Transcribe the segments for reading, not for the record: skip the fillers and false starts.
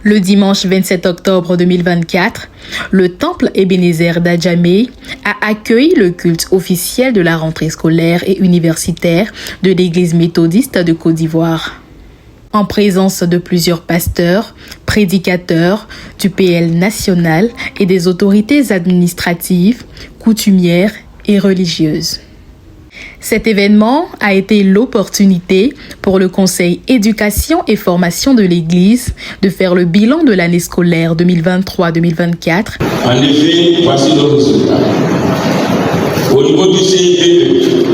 Le dimanche 27 octobre 2024, le temple Ebenezer d'Adjamé a accueilli le culte officiel de la rentrée scolaire et universitaire de l'Église méthodiste de Côte d'Ivoire. En présence de plusieurs pasteurs, prédicateurs du PL national et des autorités administratives, coutumières et religieuses. Cet événement a été l'opportunité pour le Conseil éducation et formation de l'Église de faire le bilan de l'année scolaire 2023-2024. En effet, voici nos résultats. Au niveau du CIPE,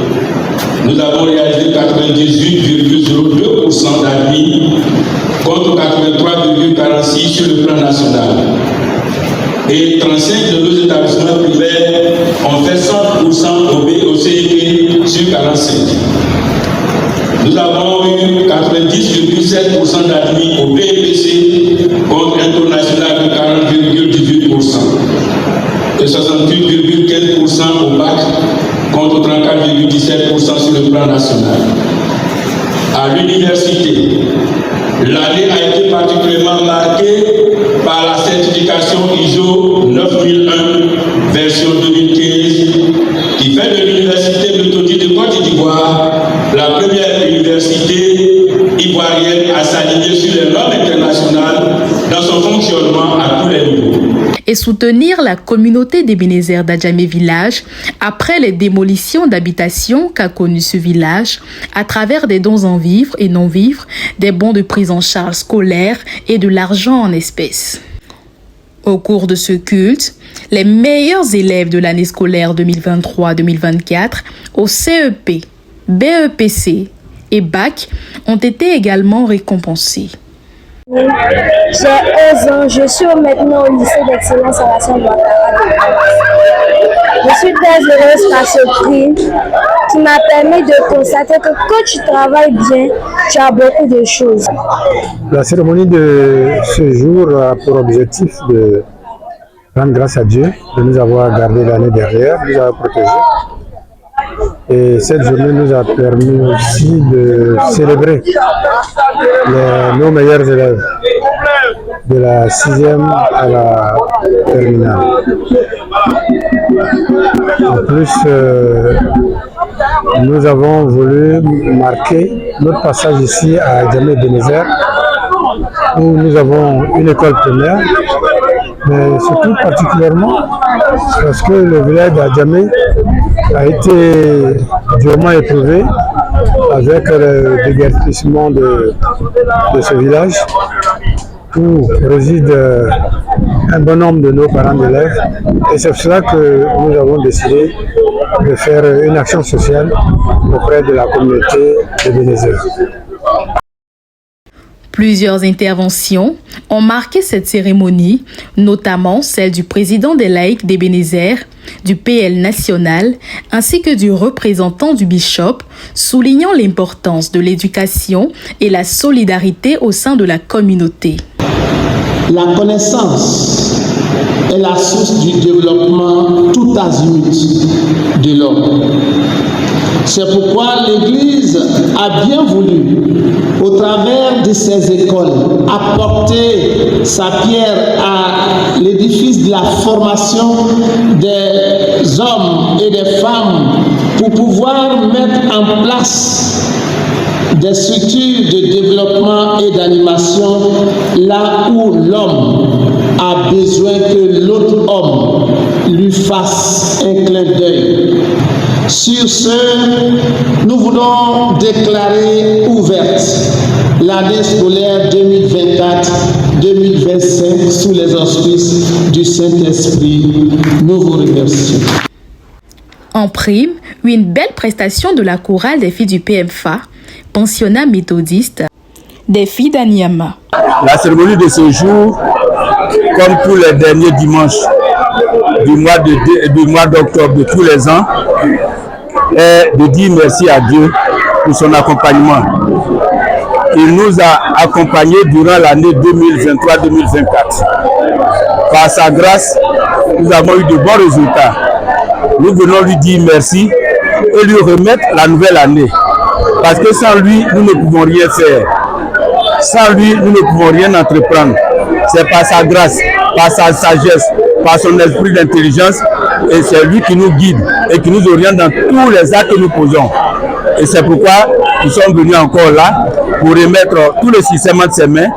nous avons réalisé 98,02% d'admis contre 83,46% sur le plan national. Et 35 de nos établissements privés ont fait 100% au CIP sur 45. Nous avons eu 90,7% d'admis au BEPC contre un taux national de 40,18% et 68,15% au BAC contre 34,17% sur le plan national. À l'université, l'année a été particulièrement marquée par la certification ISO 9001 version 2015 qui fait de l'université méthodiste de Côte d'Ivoire la première université ivoirienne à s'aligner sur les normes internationales dans son fonctionnement à tous les niveaux. Et soutenir la communauté d'Ebenezer d'Adjamé Village après les démolitions d'habitations qu'a connu ce village à travers des dons en vivres et non-vivres, des bons de prise en charge scolaire et de l'argent en espèces. Au cours de ce culte, les meilleurs élèves de l'année scolaire 2023-2024 au CEP, BEPC et BAC ont été également récompensés. J'ai 11 ans, je suis maintenant au lycée d'excellence à la Saint-Ouattara. Je suis très heureuse par ce prix qui m'a permis de constater que quand tu travailles bien, tu as beaucoup de choses. La cérémonie de ce jour a pour objectif de rendre grâce à Dieu de nous avoir gardé l'année dernière, de nous avoir protégés. Et cette journée nous a permis aussi de célébrer nos meilleurs élèves de la 6e à la terminale. En plus, nous avons voulu marquer notre passage ici à Adjamé Ebenezer, où nous avons une école primaire, mais surtout particulièrement parce que le village d'Adjamé a été durement éprouvé avec le déguerpissement de ce village où réside un bon nombre de nos parents d'élèves. Et c'est pour cela que nous avons décidé de faire une action sociale auprès de la communauté d'Ebenezer. Plusieurs interventions ont marqué cette cérémonie, notamment celle du président des laïcs d'Ebenezer, du PL national, ainsi que du représentant du bishop, soulignant l'importance de l'éducation et la solidarité au sein de la communauté. La connaissance est la source du développement tout azimut de l'homme. C'est pourquoi l'Église a bien voulu, au travers de ces écoles, apporter sa pierre à l'édifice de la formation des hommes et des femmes pour pouvoir mettre en place des structures de développement et d'animation là où l'homme a besoin que l'autre homme lui fasse un clin d'œil. Sur ce, nous voulons déclarer ouverte l'année scolaire 2024-2025 sous les auspices du Saint-Esprit. Nous vous remercions. En prime, une belle prestation de la chorale des filles du PMFA, pensionnat méthodiste des filles d'Aniama. La cérémonie de ce jour, comme tous les derniers dimanches du mois d'octobre de tous les ans, est de dire merci à Dieu pour son accompagnement. Il nous a accompagnés durant l'année 2023-2024. Par sa grâce, nous avons eu de bons résultats. Nous venons lui dire merci et lui remettre la nouvelle année. Parce que sans lui, nous ne pouvons rien faire. Sans lui, nous ne pouvons rien entreprendre. C'est par sa grâce, par sa sagesse, par son esprit d'intelligence, et c'est lui qui nous guide et qui nous oriente dans tous les actes que nous posons. Et c'est pourquoi nous sommes venus encore là pour remettre tout le système entre ses mains.